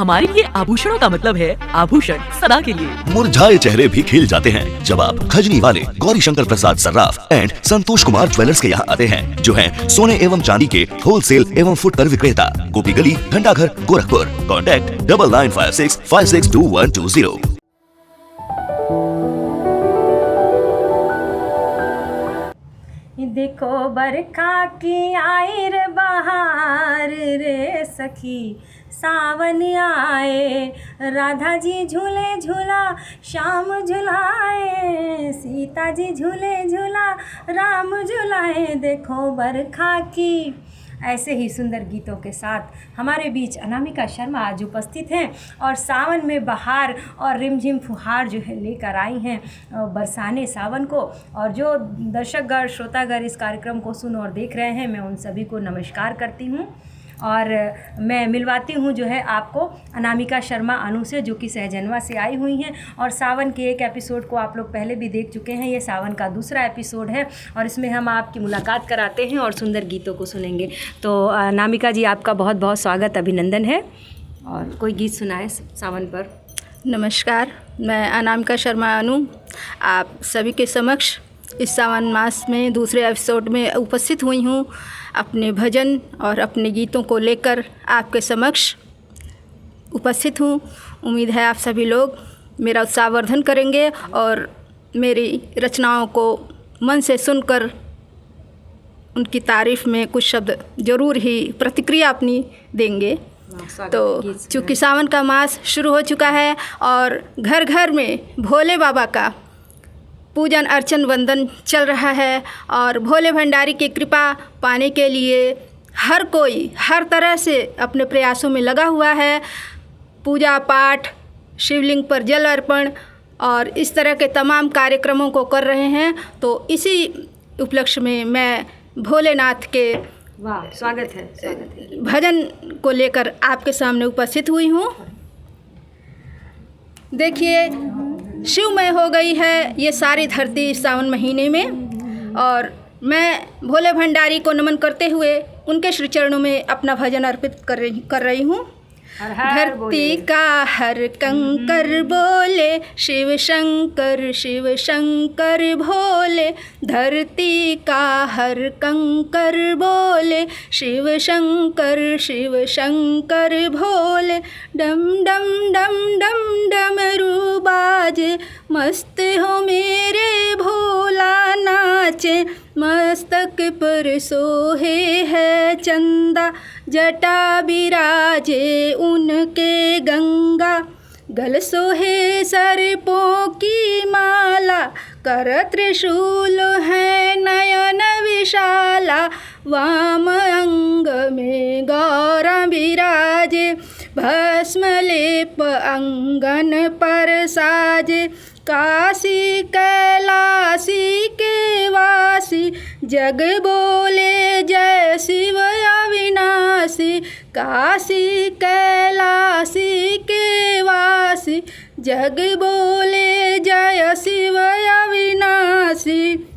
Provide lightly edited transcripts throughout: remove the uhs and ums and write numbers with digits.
हमारे लिए आभूषणों का मतलब है आभूषण सदा के लिए। मुरझाए चेहरे भी खिल जाते हैं जब आप खजनी वाले गौरी शंकर प्रसाद सर्राफ एंड संतोष कुमार ज्वेलर्स के यहाँ आते हैं, जो हैं सोने एवं चांदी के होलसेल एवं फुटकर विक्रेता, गोपी गली, घंटाघर, गोरखपुर। कॉन्टैक्ट 9956562120। देखो बरखा की आई रे बहार रे सखी, सावन आए, राधा जी झूले झूला श्याम झुलाए, सीता जी झूले झूला राम झुलाए। देखो बरखा की। ऐसे ही सुंदर गीतों के साथ हमारे बीच अनामिका शर्मा आज उपस्थित हैं और सावन में बहार और रिमझिम फुहार जो है लेकर आई हैं बरसाने सावन को। और जो दर्शकगण श्रोतागण इस कार्यक्रम को सुन और देख रहे हैं, मैं उन सभी को नमस्कार करती हूँ और मैं मिलवाती हूँ जो है आपको अनामिका शर्मा अनु से, जो कि सहजनवा से आई हुई हैं। और सावन के एक एपिसोड को आप लोग पहले भी देख चुके हैं, ये सावन का दूसरा एपिसोड है और इसमें हम आपकी मुलाकात कराते हैं और सुंदर गीतों को सुनेंगे। तो अनामिका जी, आपका बहुत बहुत स्वागत, अभिनंदन है। और कोई गीत सुनाए सावन पर। नमस्कार, मैं अनामिका शर्मा अनु आप सभी के समक्ष इस सावन मास में दूसरे एपिसोड में उपस्थित हुई हूँ। अपने भजन और अपने गीतों को लेकर आपके समक्ष उपस्थित हूँ। उम्मीद है आप सभी लोग मेरा उत्साहवर्धन करेंगे और मेरी रचनाओं को मन से सुनकर उनकी तारीफ़ में कुछ शब्द ज़रूर ही प्रतिक्रिया अपनी देंगे। तो चूँकि सावन का मास शुरू हो चुका है और घर घर में भोले बाबा का पूजन अर्चन वंदन चल रहा है और भोले भंडारी की कृपा पाने के लिए हर कोई हर तरह से अपने प्रयासों में लगा हुआ है। पूजा पाठ, शिवलिंग पर जल अर्पण और इस तरह के तमाम कार्यक्रमों को कर रहे हैं। तो इसी उपलक्ष्य में मैं भोलेनाथ के स्वागत है भजन को लेकर आपके सामने उपस्थित हुई हूँ। देखिए, शिवमय हो गई है ये सारी धरती इस सावन महीने में और मैं भोले भंडारी को नमन करते हुए उनके श्री चरणों में अपना भजन अर्पित कर रही हूँ। धरती का हर कंकर बोले शिव शंकर भोले, धरती का हर कंकर बोले शिव शंकर भोले। डम डम डम डम डमरू बाजे, मस्त हो मेरे भोला नाचे, मस्तक पर सोहे है चंदा, जटा बिराजे उनके गंगा, गल सोहे सर्पों की माला, कर त्रिशूल है नयन विशाला, वाम अंग में गौर बिराजे, भस्म लेप अंगन पर साजे, काशी कैलाशी के वासी, जग बोले जय शिव अविनाशी, काशी कैलाशी के वासी, जग बोले जय शिव अविनाशी।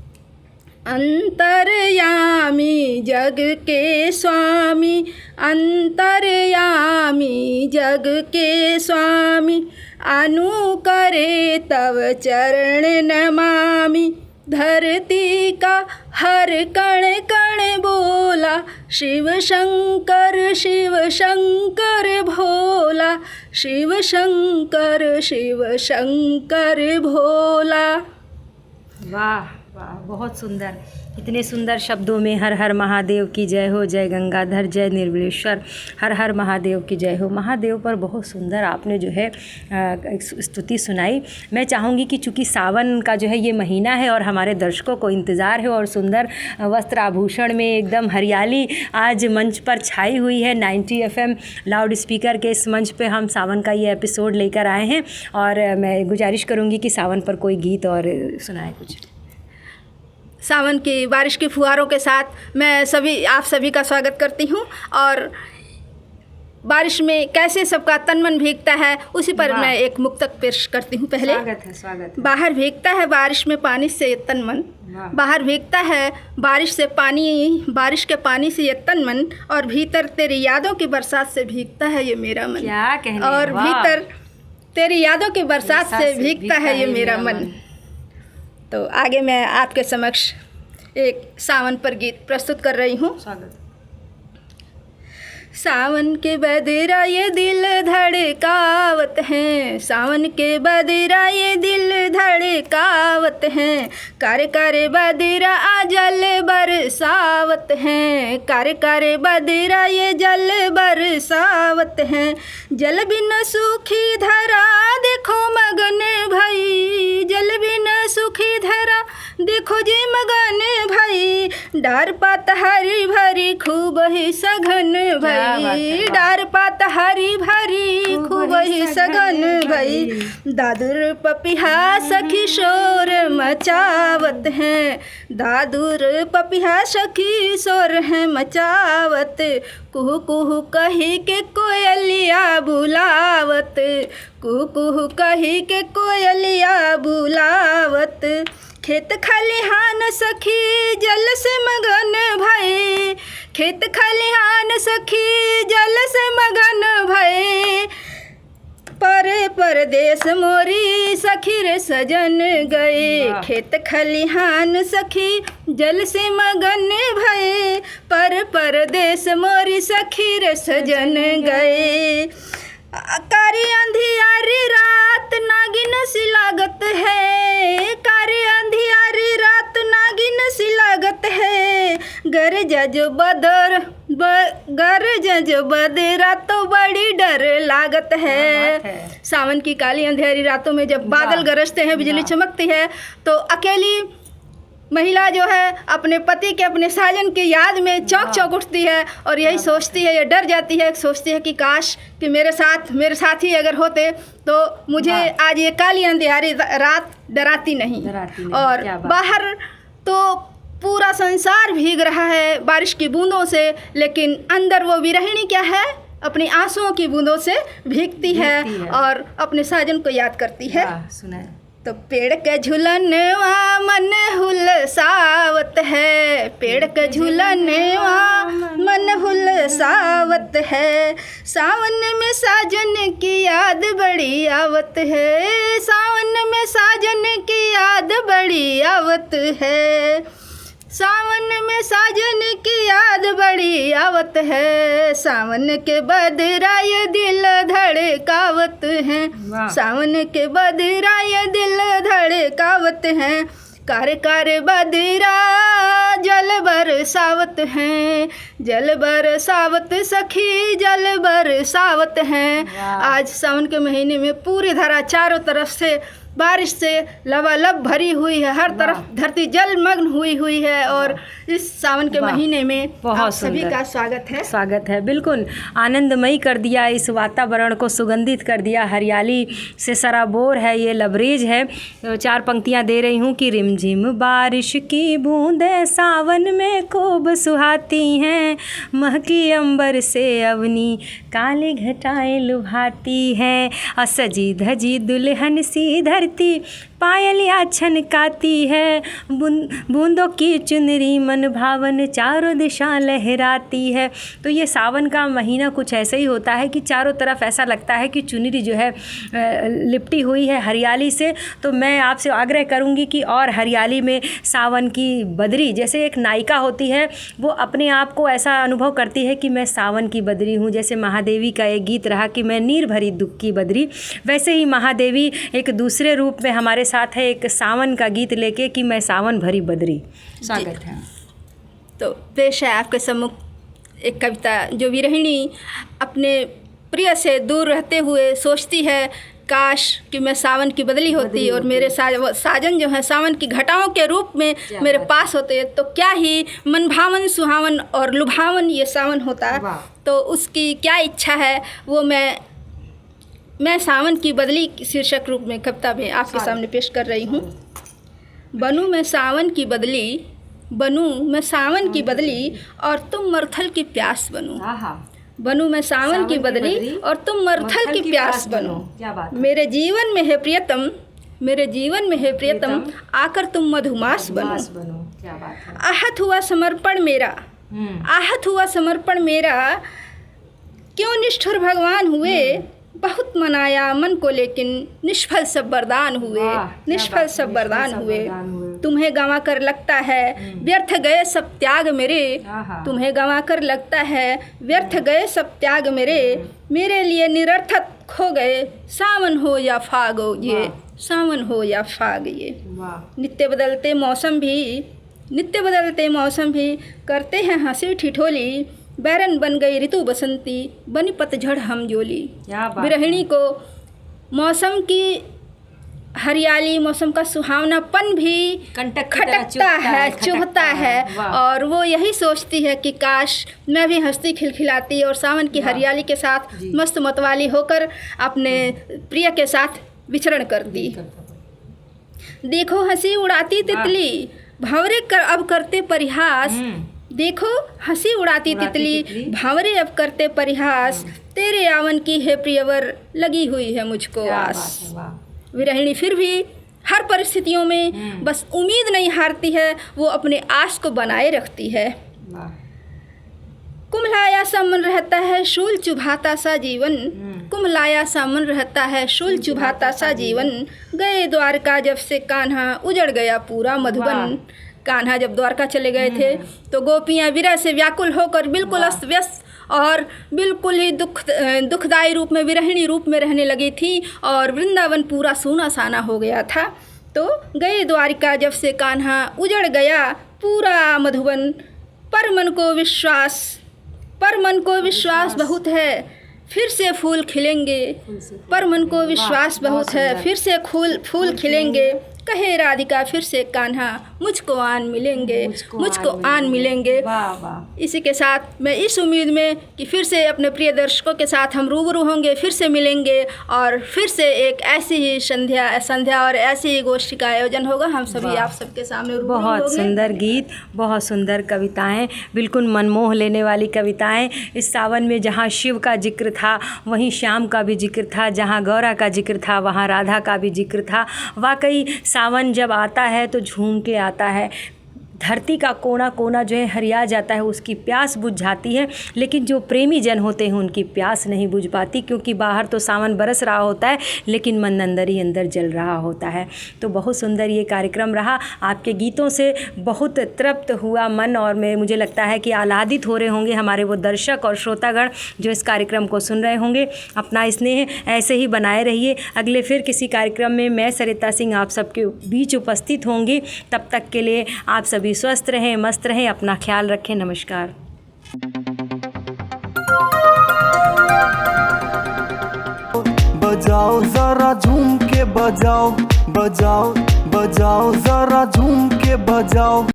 अंतर्यामी जग के स्वामी, अंतर्यामी जग के स्वामी, अनु करे तव चरण नमामि, धरती का हर कण कण बोला शिव शंकर भोला, शिव शंकर भोला। वाह वाह, बहुत सुंदर। इतने सुंदर शब्दों में हर हर महादेव की जय हो, जय गंगाधर, जय निर्मलेश्वर, हर हर महादेव की जय हो। महादेव पर बहुत सुंदर आपने जो है स्तुति सुनाई। मैं चाहूँगी कि चूँकि सावन का जो है ये महीना है और हमारे दर्शकों को इंतज़ार है और सुंदर वस्त्र आभूषण में एकदम हरियाली आज मंच पर छाई हुई है। 90 FM लाउड स्पीकर के इस मंच पे हम सावन का ये एपिसोड लेकर आए हैं और मैं गुजारिश करूँगी कि सावन पर कोई गीत और सुनाए कुछ। सावन की बारिश की फुहारों के साथ मैं आप सभी का स्वागत करती हूँ और बारिश में कैसे सबका तन मन भीगता है, उसी पर वाह। मैं एक मुक्तक पेश करती हूँ। पहले स्वागत है, स्वागत है। बाहर भीगता है बारिश में पानी से ये तन मन, वाह। बाहर भीगता है बारिश के पानी से ये तन मन, और भीतर तेरी यादों की बरसात से भीगता है ये मेरा मन। क्या कहने, और वाह। भीतर तेरी यादों की बरसात से भीगता है ये मेरा मन। तो आगे मैं आपके समक्ष एक सावन पर गीत प्रस्तुत कर रही हूँ। स्वागत। सावन के बदरा ये दिल धड़कावत हैं, सावन के बदरा ये दिल धड़कावत हैं, कारे कारे बदरा आ जल बरसावत हैं, कारे कारे बदरा ये जल बरसावत हैं, जल बिन सूखी धरा देखो मगन भई, जल बिन सूखी धरा देखो जी मगन भई, डार पात हरी भरी खूब ही सघन भई, डार पात हरी भरी खूब ही सघन भई, दादुर पपिहा सखी शोर मचावत हैं, दादुर पपिहा सखी शोर है मचावत, कुहू कुहू कही के कोयलिया बुलावत, कुहू कुहू कही के कोयलिया बुलावत, खेत खलिहान सखी जल से मगन भई, खेत खलिहान सखी जल से मगन भई, परदेस मोरी सखी रे सजन गए, खेत खलिहान सखी जल से मगन भई, परदेस मोरी सखी रे सजन गए, कारी अंधियारी रात नागिन सी लागत है, कारी अंधियारी रात नागिन सी लागत है, गरज जो बदरा तो बड़ी डर लागत है। सावन की काली अंधेरी रातों में जब बादल गरजते हैं, बिजली चमकती है, तो अकेली महिला जो है अपने पति के, अपने साजन की याद में चौंक चौंक उठती है, और यही सोचती है, ये डर जाती है, सोचती है कि काश कि मेरे साथी अगर होते तो मुझे आज ये काली अंधियारी रात डराती नहीं। और बाहर तो पूरा संसार भीग रहा है बारिश की बूंदों से, लेकिन अंदर वो विरहिणी क्या है, अपनी आंसुओं की बूंदों से भीगती है और अपने साजन को याद करती है। सुनाए। तो पेड़ के झूलनवा मन हुलसावत है, पेड़ के झूलनवा मन हुलसावत है, सावन में साजन की याद बड़ी आवत है, सावन में साजन की याद बड़ी आवत है, सावन में साजन की याद बड़ी आवत है, सावन के बदरा ये दिल धड़कावत हैं, सावन के बदरा ये दिल धड़कावत हैं, कार कार बदरा जल बरसावत हैं, जल बरसावत सखी जल बरसावत हैं। आज सावन के महीने में पूरी धरा चारों तरफ से बारिश से लबालब भरी हुई है, हर तरफ धरती जलमग्न हुई है, और इस सावन के महीने में आप सभी का स्वागत है। बिल्कुल आनंदमयी कर दिया, इस वातावरण को सुगंधित कर दिया, हरियाली से सराबोर है, ये लबरेज है। तो 4 पंक्तियाँ दे रही हूँ कि रिमझिम बारिश की बूंदें सावन में खूब सुहाती हैं, महकी अंबर से अवनी काली घटाएं लुभाती हैं, और सजी धजी दुल्हन सी धरती पायलिया छनकाती है, बूंदों की चुनरी मन भावन चारों दिशा लहराती है। तो ये सावन का महीना कुछ ऐसे ही होता है कि चारों तरफ ऐसा लगता है कि चुनरी जो है लिपटी हुई है हरियाली से। तो मैं आपसे आग्रह करूँगी कि और हरियाली में सावन की बदरी, जैसे एक नायिका होती है वो अपने आप को ऐसा अनुभव करती है कि मैं सावन की बदरी हूँ, जैसे महादेवी का एक गीत रहा कि मैं नीर भरी दुख की बदरी, वैसे ही महादेवी एक दूसरे रूप में हमारे साथ है, एक सावन का गीत लेके कि मैं सावन भरी बदरी। स्वागत है। तो पेश है आपके सम्मुख एक कविता, जो विरहिणी अपने प्रिय से दूर रहते हुए सोचती है काश कि मैं सावन की बदली होती और मेरे साजन जो है सावन की घटाओं के रूप में मेरे पास होते, तो क्या ही मनभावन सुहावन और लुभावन ये सावन होता। तो उसकी क्या इच्छा है वो मैं सावन की बदली शीर्षक रूप में कविता में आपके सामने पेश कर रही हूँ। बनूँ मैं सावन की बदली, बनूँ मैं सावन की बदली, और तुम मरुथल की प्यास बनूँ, बनूं मैं सावन की बदली और तुम मरुथल की प्यास बनो। क्या बात है। मेरे जीवन में है प्रियतम, मेरे जीवन में है प्रियतम, आकर तुम मधुमास बनो। क्या बात है। आहत हुआ समर्पण मेरा, आहत हुआ समर्पण मेरा, क्यों निष्ठुर भगवान हुए, बहुत मनाया मन को लेकिन निष्फल सब वरदान हुए, निष्फल सब वरदान हुए। तुम्हें गंवा कर लगता है व्यर्थ गए सब त्याग मेरे, तुम्हें गंवा कर लगता है व्यर्थ गए सब त्याग मेरे लिए निरर्थक खो गए सावन हो या फाग ये, सावन हो या फाग ये। नित्य बदलते मौसम भी करते हैं हंसी ठिठोली, बैरन बन गई ऋतु बसंती, बनी पतझड़ हम जोली। विरहिणी को मौसम की हरियाली, मौसम का सुहावनापन भी खटकता है, चुभता है, और वो यही सोचती है कि काश मैं भी हंसती खिलखिलाती और सावन की हरियाली के साथ मस्त मतवाली होकर अपने प्रिय के साथ विचरण करती। देखो हंसी उड़ाती तितली, भंवरे अब करते परिहास, देखो हंसी उड़ाती तितली, भांवरे अब करते परिहास, तेरे आवन की है प्रियवर लगी हुई है मुझको आस। विरहिणी फिर भी हर परिस्थितियों में बस उम्मीद नहीं हारती है, वो अपने आस को बनाए रखती है। कुम्हलाया सा मन रहता है शूल चुभाता सा जीवन, कुम्हलाया सा मन रहता है शूल चुभाता सा जीवन, गए द्वारका जब से कान्हा उजड़ गया पूरा मधुबन। कान्हा जब द्वारका चले गए थे तो गोपियाँ विरह से व्याकुल होकर बिल्कुल अस्त व्यस्त और बिल्कुल ही दुखदायी रूप में, विरहिणी रूप में रहने लगी थी, और वृंदावन पूरा सूना साना हो गया था। तो गए द्वारिका जब से कान्हा उजड़ गया पूरा मधुबन, पर मन को विश्वास बहुत है फिर से फूल खिलेंगे, पर मन को विश्वास बहुत है फिर से फूल खिलेंगे, कहे राधिका फिर से कान्हा मुझको आन मिलेंगे। इसी के साथ मैं इस उम्मीद में कि फिर से अपने प्रिय दर्शकों के साथ हम रूबरू होंगे, फिर से मिलेंगे, और फिर से एक ऐसी ही संध्या और ऐसी ही गोष्ठी का आयोजन होगा। हम सभी आप सबके सामने रूबरू होंगे। बहुत सुंदर गीत, बहुत सुंदर कविताएं, बिल्कुल मनमोह लेने वाली कविताएं। इस सावन में जहाँ शिव का जिक्र था वहीं श्याम का भी जिक्र था, जहाँ गौरा का जिक्र था वहाँ राधा का भी जिक्र था। वाकई सावन जब आता है तो झूम के आता है, धरती का कोना कोना जो है हरिया जाता है, उसकी प्यास बुझ जाती है। लेकिन जो प्रेमी जन होते हैं उनकी प्यास नहीं बुझ पाती, क्योंकि बाहर तो सावन बरस रहा होता है लेकिन मन अंदर ही अंदर जल रहा होता है। तो बहुत सुंदर ये कार्यक्रम रहा, आपके गीतों से बहुत तृप्त हुआ मन, और मुझे लगता है कि आह्लादित हो रहे होंगे हमारे वो दर्शक और श्रोतागण जो इस कार्यक्रम को सुन रहे होंगे। अपना स्नेह ऐसे ही बनाए रहिए। अगले फिर किसी कार्यक्रम में मैं सरिता सिंह आप सबके बीच उपस्थित होंगी। तब तक के लिए आप सभी स्वस्थ रहें, मस्त रहें, अपना ख्याल रखें। नमस्कार। बजाओ जरा झूम के बजाओ, बजाओ बजाओ जरा झूम के बजाओ।